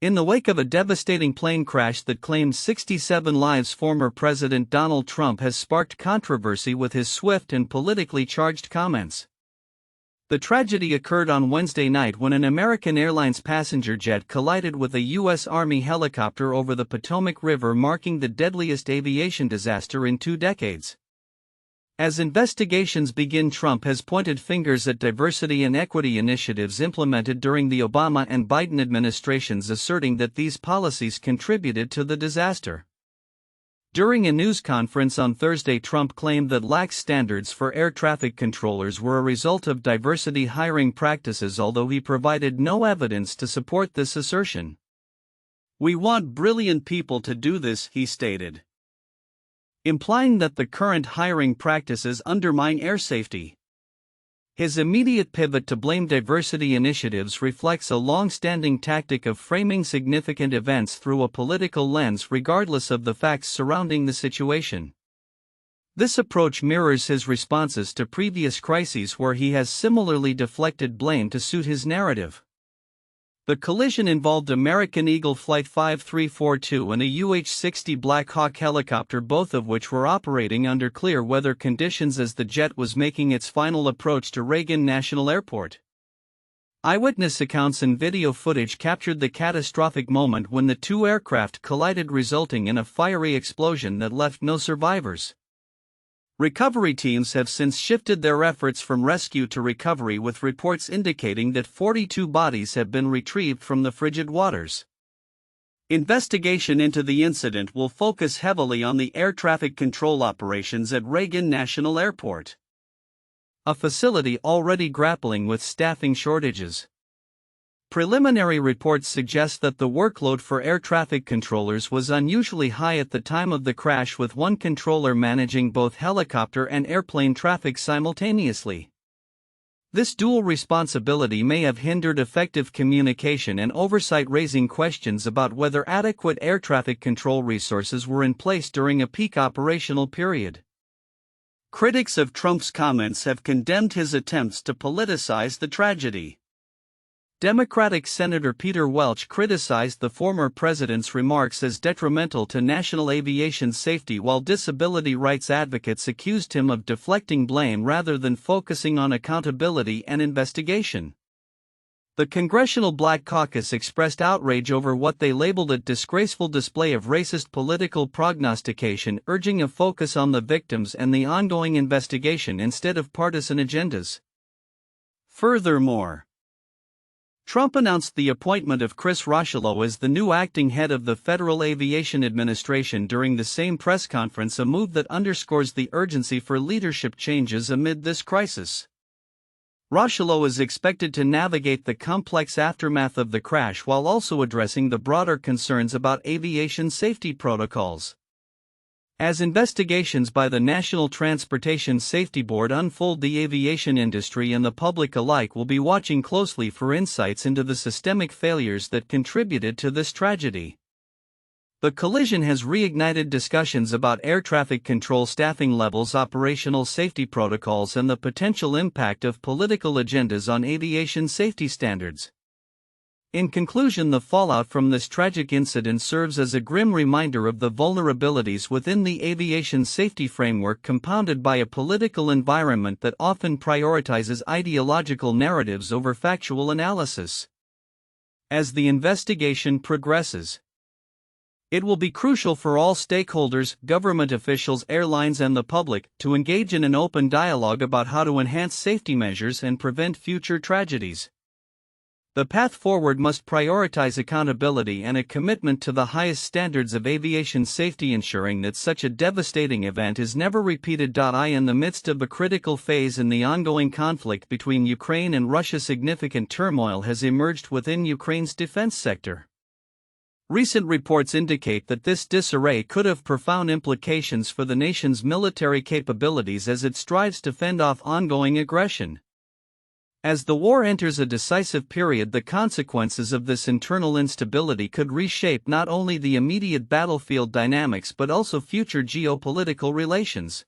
In the wake of a devastating plane crash that claimed 67 lives, former President Donald Trump has sparked controversy with his swift and politically charged comments. The tragedy occurred on Wednesday night when an American Airlines passenger jet collided with a U.S. Army helicopter over the Potomac River, marking the deadliest aviation disaster in 2 decades. As investigations begin, Trump has pointed fingers at diversity and equity initiatives implemented during the Obama and Biden administrations, asserting that these policies contributed to the disaster. During a news conference on Thursday, Trump claimed that lax standards for air traffic controllers were a result of diversity hiring practices, although he provided no evidence to support this assertion. "We want brilliant people to do this," he stated, implying that the current hiring practices undermine air safety. His immediate pivot to blame diversity initiatives reflects a long-standing tactic of framing significant events through a political lens regardless of the facts surrounding the situation. This approach mirrors his responses to previous crises, where he has similarly deflected blame to suit his narrative. The collision involved American Eagle Flight 5342 and a UH-60 Black Hawk helicopter, both of which were operating under clear weather conditions as the jet was making its final approach to Reagan National Airport. Eyewitness accounts and video footage captured the catastrophic moment when the two aircraft collided, resulting in a fiery explosion that left no survivors. Recovery teams have since shifted their efforts from rescue to recovery, with reports indicating that 42 bodies have been retrieved from the frigid waters. Investigation into the incident will focus heavily on the air traffic control operations at Reagan National Airport, a facility already grappling with staffing shortages. Preliminary reports suggest that the workload for air traffic controllers was unusually high at the time of the crash, with one controller managing both helicopter and airplane traffic simultaneously. This dual responsibility may have hindered effective communication and oversight, raising questions about whether adequate air traffic control resources were in place during a peak operational period. Critics of Trump's comments have condemned his attempts to politicize the tragedy. Democratic Senator Peter Welch criticized the former president's remarks as detrimental to national aviation safety, while disability rights advocates accused him of deflecting blame rather than focusing on accountability and investigation. The Congressional Black Caucus expressed outrage over what they labeled a disgraceful display of racist political prognostication, urging a focus on the victims and the ongoing investigation instead of partisan agendas. Furthermore, Trump announced the appointment of Chris Rocheleau as the new acting head of the Federal Aviation Administration during the same press conference, a move that underscores the urgency for leadership changes amid this crisis. Rocheleau is expected to navigate the complex aftermath of the crash while also addressing the broader concerns about aviation safety protocols. As investigations by the National Transportation Safety Board unfold, the aviation industry and the public alike will be watching closely for insights into the systemic failures that contributed to this tragedy. The collision has reignited discussions about air traffic control staffing levels, operational safety protocols, and the potential impact of political agendas on aviation safety standards. In conclusion, the fallout from this tragic incident serves as a grim reminder of the vulnerabilities within the aviation safety framework, compounded by a political environment that often prioritizes ideological narratives over factual analysis. As the investigation progresses, it will be crucial for all stakeholders, government officials, airlines, and the public, to engage in an open dialogue about how to enhance safety measures and prevent future tragedies. The path forward must prioritize accountability and a commitment to the highest standards of aviation safety, ensuring that such a devastating event is never repeated. In the midst of a critical phase in the ongoing conflict between Ukraine and Russia, significant turmoil has emerged within Ukraine's defense sector. Recent reports indicate that this disarray could have profound implications for the nation's military capabilities as it strives to fend off ongoing aggression. As the war enters a decisive period, the consequences of this internal instability could reshape not only the immediate battlefield dynamics but also future geopolitical relations.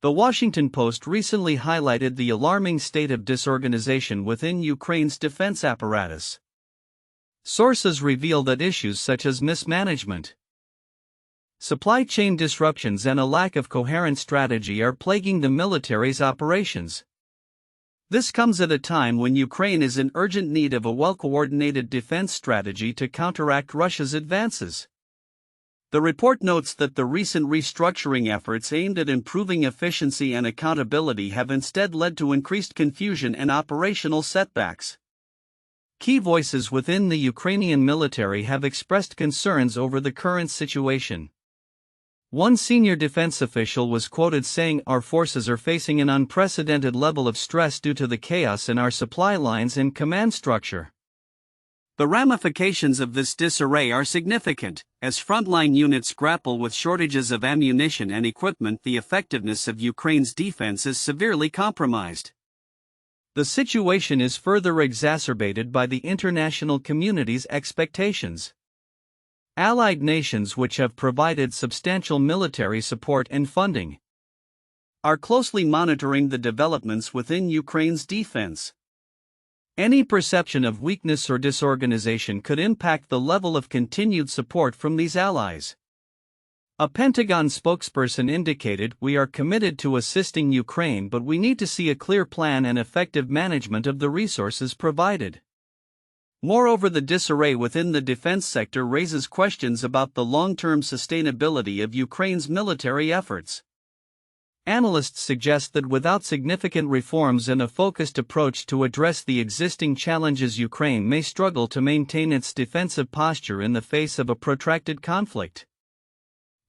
The Washington Post recently highlighted the alarming state of disorganization within Ukraine's defense apparatus. Sources reveal that issues such as mismanagement, supply chain disruptions, and a lack of coherent strategy are plaguing the military's operations. This comes at a time when Ukraine is in urgent need of a well-coordinated defense strategy to counteract Russia's advances. The report notes that the recent restructuring efforts aimed at improving efficiency and accountability have instead led to increased confusion and operational setbacks. Key voices within the Ukrainian military have expressed concerns over the current situation. One senior defense official was quoted saying, "Our forces are facing an unprecedented level of stress due to the chaos in our supply lines and command structure." The ramifications of this disarray are significant. As frontline units grapple with shortages of ammunition and equipment, the effectiveness of Ukraine's defense is severely compromised. The situation is further exacerbated by the international community's expectations. Allied nations, which have provided substantial military support and funding, are closely monitoring the developments within Ukraine's defense. Any perception of weakness or disorganization could impact the level of continued support from these allies. A Pentagon spokesperson indicated, "We are committed to assisting Ukraine, but we need to see a clear plan and effective management of the resources provided." Moreover, the disarray within the defense sector raises questions about the long-term sustainability of Ukraine's military efforts. Analysts suggest that without significant reforms and a focused approach to address the existing challenges, Ukraine may struggle to maintain its defensive posture in the face of a protracted conflict.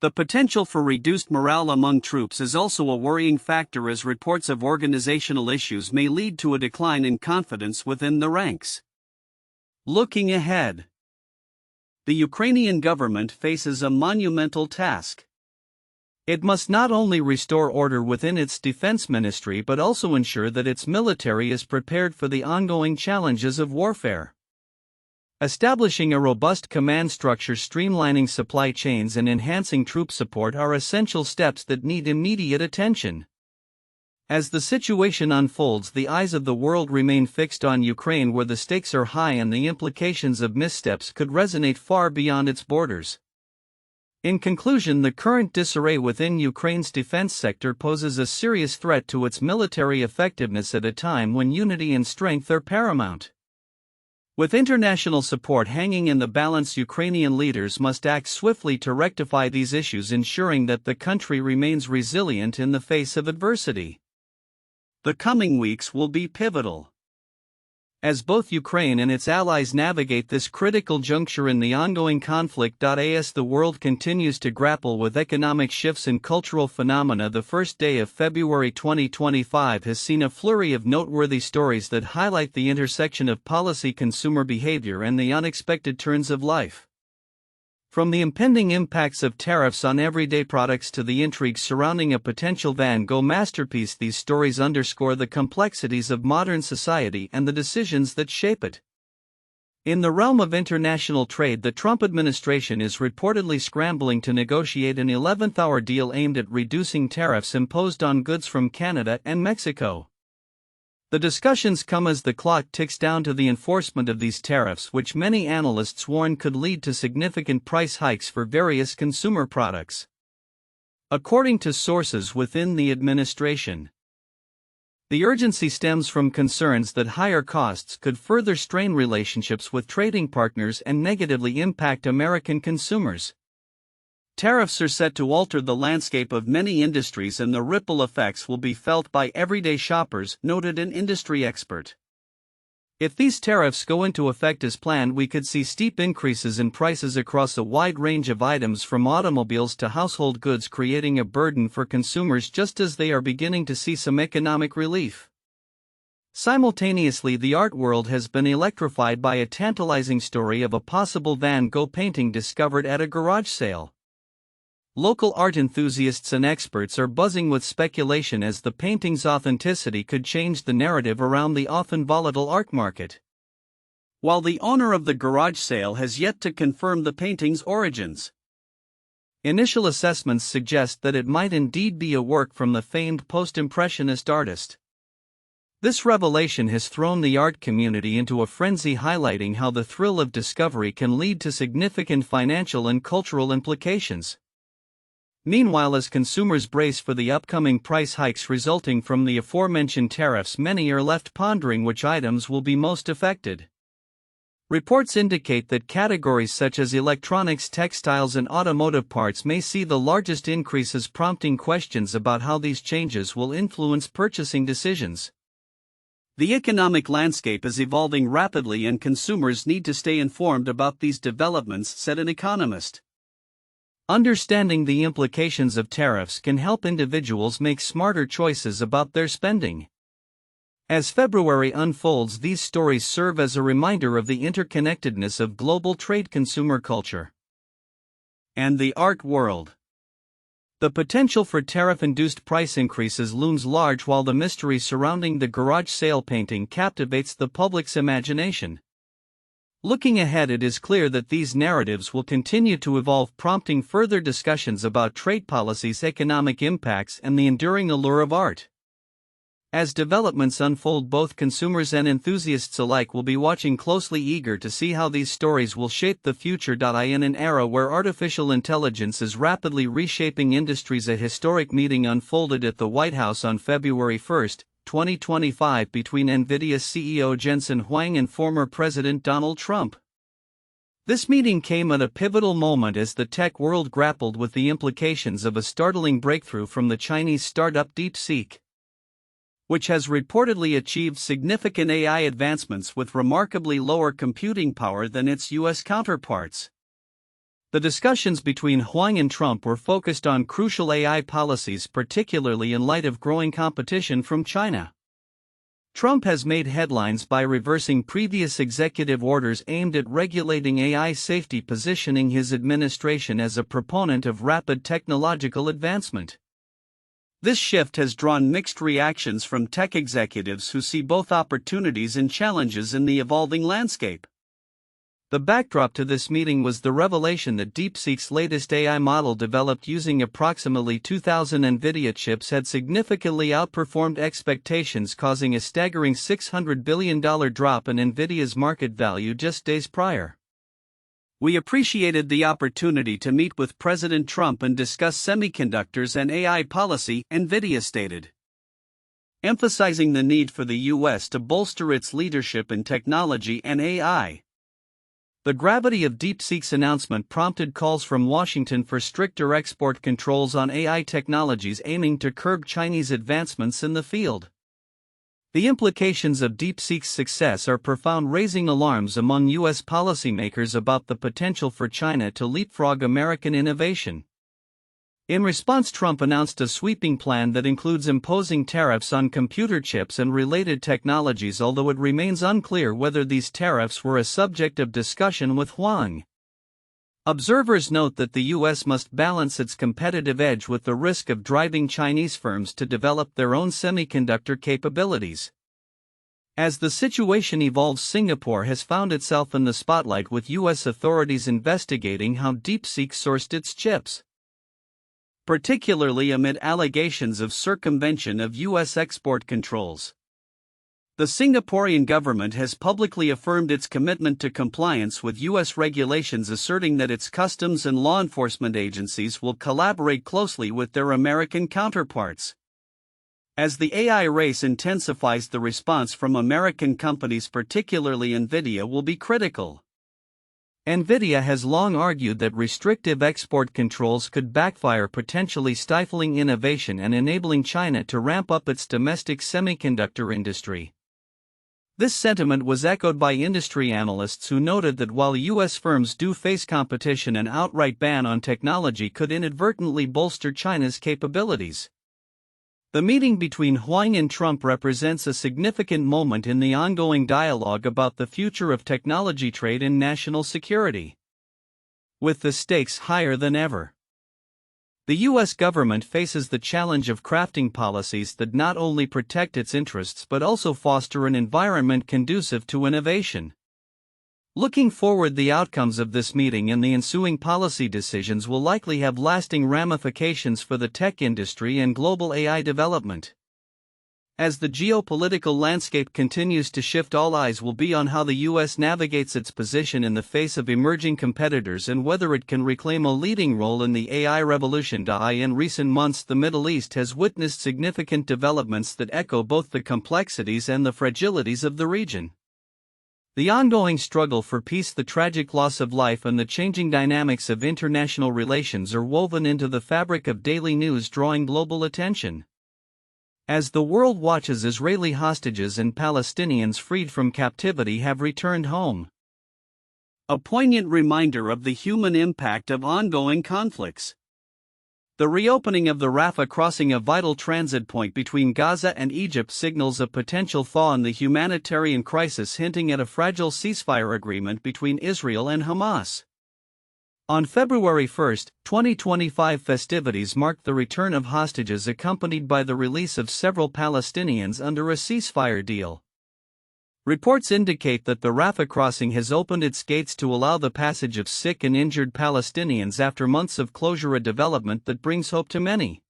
The potential for reduced morale among troops is also a worrying factor, as reports of organizational issues may lead to a decline in confidence within the ranks. Looking ahead, the Ukrainian government faces a monumental task. It must not only restore order within its defense ministry but also ensure that its military is prepared for the ongoing challenges of warfare. Establishing a robust command structure, streamlining supply chains, and enhancing troop support are essential steps that need immediate attention. As the situation unfolds, the eyes of the world remain fixed on Ukraine, where the stakes are high and the implications of missteps could resonate far beyond its borders. In conclusion, the current disarray within Ukraine's defense sector poses a serious threat to its military effectiveness at a time when unity and strength are paramount. With international support hanging in the balance, Ukrainian leaders must act swiftly to rectify these issues, ensuring that the country remains resilient in the face of adversity. The coming weeks will be pivotal, as both Ukraine and its allies navigate this critical juncture in the ongoing conflict. As the world continues to grapple with economic shifts and cultural phenomena, the first day of February 2025 has seen a flurry of noteworthy stories that highlight the intersection of policy, consumer behavior, and the unexpected turns of life. From the impending impacts of tariffs on everyday products to the intrigue surrounding a potential Van Gogh masterpiece, these stories underscore the complexities of modern society and the decisions that shape it. In the realm of international trade, the Trump administration is reportedly scrambling to negotiate an 11th-hour deal aimed at reducing tariffs imposed on goods from Canada and Mexico. The discussions come as the clock ticks down to the enforcement of these tariffs, which many analysts warn could lead to significant price hikes for various consumer products. According to sources within the administration, the urgency stems from concerns that higher costs could further strain relationships with trading partners and negatively impact American consumers. Tariffs are set to alter the landscape of many industries, and the ripple effects will be felt by everyday shoppers, noted an industry expert. If these tariffs go into effect as planned, we could see steep increases in prices across a wide range of items from automobiles to household goods, creating a burden for consumers just as they are beginning to see some economic relief. Simultaneously, the art world has been electrified by a tantalizing story of a possible Van Gogh painting discovered at a garage sale. Local art enthusiasts and experts are buzzing with speculation as the painting's authenticity could change the narrative around the often volatile art market. While the owner of the garage sale has yet to confirm the painting's origins, initial assessments suggest that it might indeed be a work from the famed post-impressionist artist. This revelation has thrown the art community into a frenzy, highlighting how the thrill of discovery can lead to significant financial and cultural implications. Meanwhile, as consumers brace for the upcoming price hikes resulting from the aforementioned tariffs, many are left pondering which items will be most affected. Reports indicate that categories such as electronics, textiles, and automotive parts may see the largest increases, prompting questions about how these changes will influence purchasing decisions. The economic landscape is evolving rapidly and consumers need to stay informed about these developments, said an economist. Understanding the implications of tariffs can help individuals make smarter choices about their spending. As February unfolds, these stories serve as a reminder of the interconnectedness of global trade, consumer culture, and the art world. The potential for tariff-induced price increases looms large, while the mystery surrounding the garage sale painting captivates the public's imagination. Looking ahead, it is clear that these narratives will continue to evolve, prompting further discussions about trade policies, economic impacts, and the enduring allure of art. As developments unfold, both consumers and enthusiasts alike will be watching closely, eager to see how these stories will shape the future. In an era where artificial intelligence is rapidly reshaping industries, a historic meeting unfolded at the White House on February 1, 2025, between NVIDIA CEO Jensen Huang and former President Donald Trump. This meeting came at a pivotal moment as the tech world grappled with the implications of a startling breakthrough from the Chinese startup DeepSeek, which has reportedly achieved significant AI advancements with remarkably lower computing power than its U.S. counterparts. The discussions between Huang and Trump were focused on crucial AI policies, particularly in light of growing competition from China. Trump has made headlines by reversing previous executive orders aimed at regulating AI safety, positioning his administration as a proponent of rapid technological advancement. This shift has drawn mixed reactions from tech executives who see both opportunities and challenges in the evolving landscape. The backdrop to this meeting was the revelation that DeepSeek's latest AI model, developed using approximately 2,000 NVIDIA chips, had significantly outperformed expectations, causing a staggering $600 billion drop in NVIDIA's market value just days prior. "We appreciated the opportunity to meet with President Trump and discuss semiconductors and AI policy," NVIDIA stated, emphasizing the need for the U.S. to bolster its leadership in technology and AI. The gravity of DeepSeek's announcement prompted calls from Washington for stricter export controls on AI technologies, aiming to curb Chinese advancements in the field. The implications of DeepSeek's success are profound, raising alarms among U.S. policymakers about the potential for China to leapfrog American innovation. In response, Trump announced a sweeping plan that includes imposing tariffs on computer chips and related technologies, although it remains unclear whether these tariffs were a subject of discussion with Huang. Observers note that the U.S. must balance its competitive edge with the risk of driving Chinese firms to develop their own semiconductor capabilities. As the situation evolves, Singapore has found itself in the spotlight, with U.S. authorities investigating how DeepSeek sourced its chips, particularly amid allegations of circumvention of U.S. export controls. The Singaporean government has publicly affirmed its commitment to compliance with U.S. regulations, asserting that its customs and law enforcement agencies will collaborate closely with their American counterparts. As the AI race intensifies, the response from American companies, particularly NVIDIA, will be critical. NVIDIA has long argued that restrictive export controls could backfire, potentially stifling innovation and enabling China to ramp up its domestic semiconductor industry. This sentiment was echoed by industry analysts who noted that while U.S. firms do face competition, an outright ban on technology could inadvertently bolster China's capabilities. The meeting between Huang and Trump represents a significant moment in the ongoing dialogue about the future of technology, trade, and national security, with the stakes higher than ever. The U.S. government faces the challenge of crafting policies that not only protect its interests but also foster an environment conducive to innovation. Looking forward, the outcomes of this meeting and the ensuing policy decisions will likely have lasting ramifications for the tech industry and global AI development. As the geopolitical landscape continues to shift, all eyes will be on how the U.S. navigates its position in the face of emerging competitors and whether it can reclaim a leading role in the AI revolution. In recent months, the Middle East has witnessed significant developments that echo both the complexities and the fragilities of the region. The ongoing struggle for peace, the tragic loss of life, and the changing dynamics of international relations are woven into the fabric of daily news, drawing global attention. As the world watches, Israeli hostages and Palestinians freed from captivity have returned home. A poignant reminder of the human impact of ongoing conflicts. The reopening of the Rafah crossing, a vital transit point between Gaza and Egypt, signals a potential thaw in the humanitarian crisis, hinting at a fragile ceasefire agreement between Israel and Hamas. On February 1, 2025, festivities marked the return of hostages, accompanied by the release of several Palestinians under a ceasefire deal. Reports indicate that the Rafah crossing has opened its gates to allow the passage of sick and injured Palestinians after months of closure, a development that brings hope to many.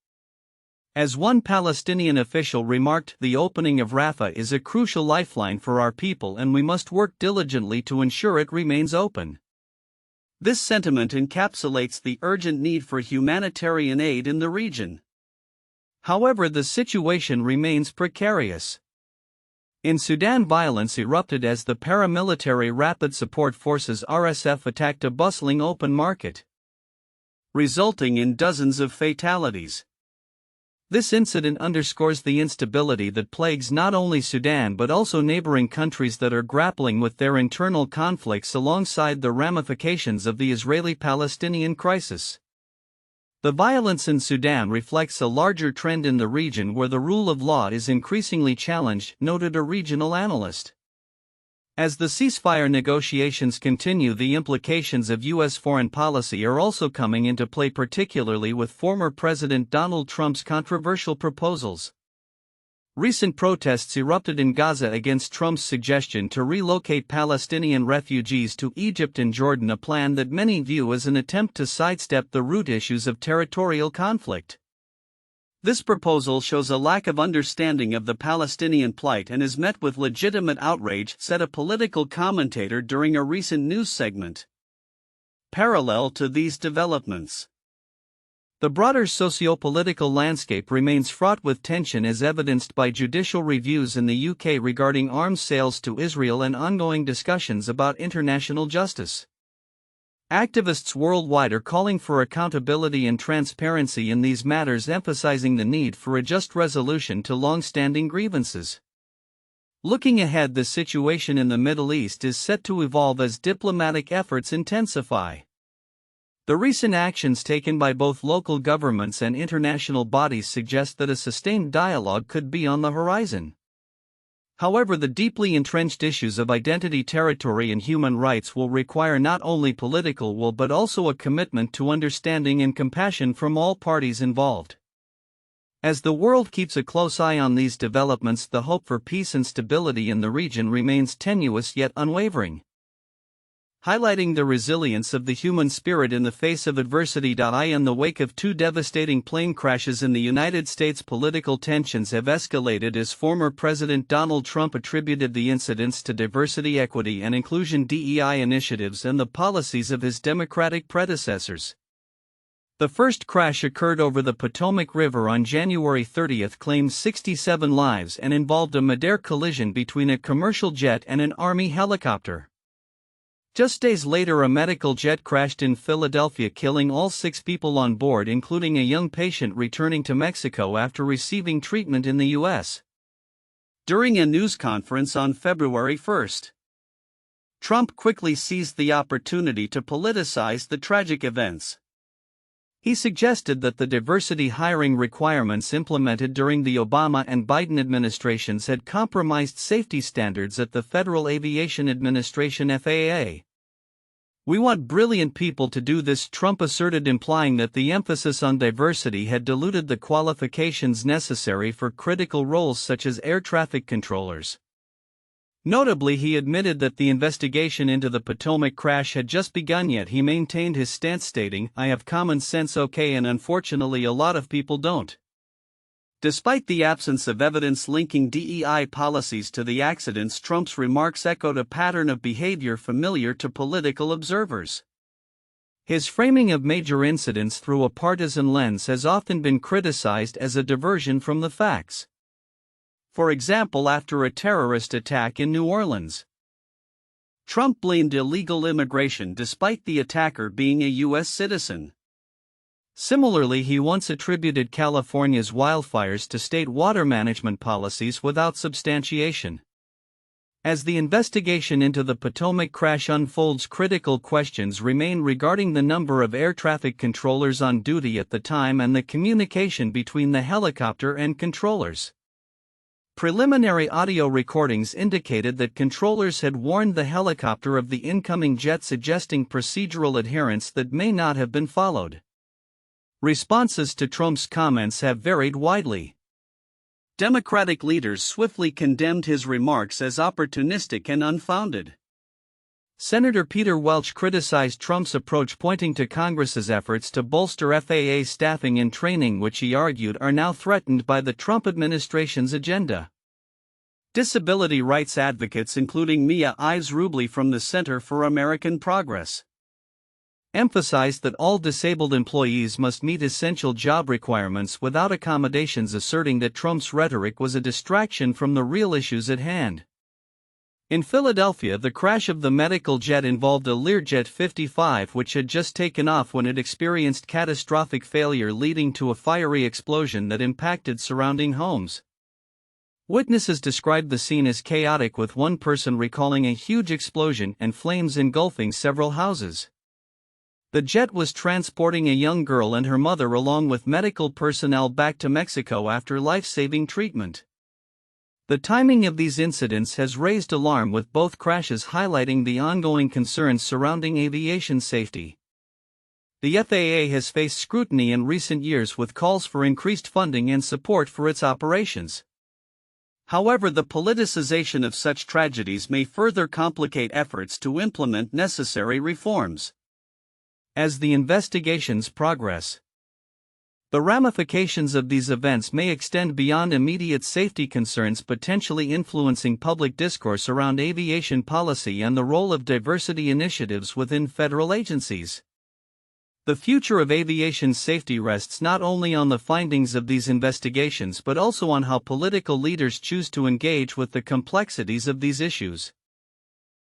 As one Palestinian official remarked, "The opening of Rafah is a crucial lifeline for our people, and we must work diligently to ensure it remains open." This sentiment encapsulates the urgent need for humanitarian aid in the region. However, the situation remains precarious. In Sudan, violence erupted as the paramilitary Rapid Support Forces (RSF) attacked a bustling open market, resulting in dozens of fatalities. This incident underscores the instability that plagues not only Sudan but also neighboring countries that are grappling with their internal conflicts alongside the ramifications of the Israeli-Palestinian crisis. The violence in Sudan reflects a larger trend in the region where the rule of law is increasingly challenged, noted a regional analyst. As the ceasefire negotiations continue, the implications of U.S. foreign policy are also coming into play, particularly with former President Donald Trump's controversial proposals. Recent protests erupted in Gaza against Trump's suggestion to relocate Palestinian refugees to Egypt and Jordan, a plan that many view as an attempt to sidestep the root issues of territorial conflict. This proposal shows a lack of understanding of the Palestinian plight and is met with legitimate outrage, said a political commentator during a recent news segment. Parallel to these developments, the broader socio-political landscape remains fraught with tension, as evidenced by judicial reviews in the UK regarding arms sales to Israel and ongoing discussions about international justice. Activists worldwide are calling for accountability and transparency in these matters, emphasizing the need for a just resolution to long-standing grievances. Looking ahead, the situation in the Middle East is set to evolve as diplomatic efforts intensify. The recent actions taken by both local governments and international bodies suggest that a sustained dialogue could be on the horizon. However, the deeply entrenched issues of identity, territory, and human rights will require not only political will but also a commitment to understanding and compassion from all parties involved. As the world keeps a close eye on these developments, the hope for peace and stability in the region remains tenuous yet unwavering. Highlighting the resilience of the human spirit in the face of adversity. In the wake of two devastating plane crashes in the United States, political tensions have escalated as former President Donald Trump attributed the incidents to diversity, equity, and inclusion (DEI) initiatives and the policies of his Democratic predecessors. The first crash occurred over the Potomac River on January 30, claimed 67 lives, and involved a mid-air collision between a commercial jet and an Army helicopter. Just days later, a medical jet crashed in Philadelphia, killing all 6 people on board, including a young patient returning to Mexico after receiving treatment in the U.S. During a news conference on February 1, Trump quickly seized the opportunity to politicize the tragic events. He suggested that the diversity hiring requirements implemented during the Obama and Biden administrations had compromised safety standards at the Federal Aviation Administration (FAA). "We want brilliant people to do this," Trump asserted, implying that the emphasis on diversity had diluted the qualifications necessary for critical roles such as air traffic controllers. Notably, he admitted that the investigation into the Potomac crash had just begun, yet he maintained his stance, stating, "I have common sense, okay, and unfortunately a lot of people don't." Despite the absence of evidence linking DEI policies to the accidents, Trump's remarks echoed a pattern of behavior familiar to political observers. His framing of major incidents through a partisan lens has often been criticized as a diversion from the facts. For example, after a terrorist attack in New Orleans, Trump blamed illegal immigration despite the attacker being a U.S. citizen. Similarly, he once attributed California's wildfires to state water management policies without substantiation. As the investigation into the Potomac crash unfolds, critical questions remain regarding the number of air traffic controllers on duty at the time and the communication between the helicopter and controllers. Preliminary audio recordings indicated that controllers had warned the helicopter of the incoming jet, suggesting procedural adherence that may not have been followed. Responses to Trump's comments have varied widely. Democratic leaders swiftly condemned his remarks as opportunistic and unfounded. Senator Peter Welch criticized Trump's approach, pointing to Congress's efforts to bolster FAA staffing and training, which he argued are now threatened by the Trump administration's agenda. Disability rights advocates, including Mia Ives Rubley from the Center for American Progress, emphasized that all disabled employees must meet essential job requirements without accommodations, asserting that Trump's rhetoric was a distraction from the real issues at hand. In Philadelphia, the crash of the medical jet involved a Learjet 55 which had just taken off when it experienced catastrophic failure, leading to a fiery explosion that impacted surrounding homes. Witnesses described the scene as chaotic, with one person recalling a huge explosion and flames engulfing several houses. The jet was transporting a young girl and her mother along with medical personnel back to Mexico after life-saving treatment. The timing of these incidents has raised alarm, with both crashes highlighting the ongoing concerns surrounding aviation safety. The FAA has faced scrutiny in recent years, with calls for increased funding and support for its operations. However, the politicization of such tragedies may further complicate efforts to implement necessary reforms. As the investigations progress, the ramifications of these events may extend beyond immediate safety concerns, potentially influencing public discourse around aviation policy and the role of diversity initiatives within federal agencies. The future of aviation safety rests not only on the findings of these investigations but also on how political leaders choose to engage with the complexities of these issues.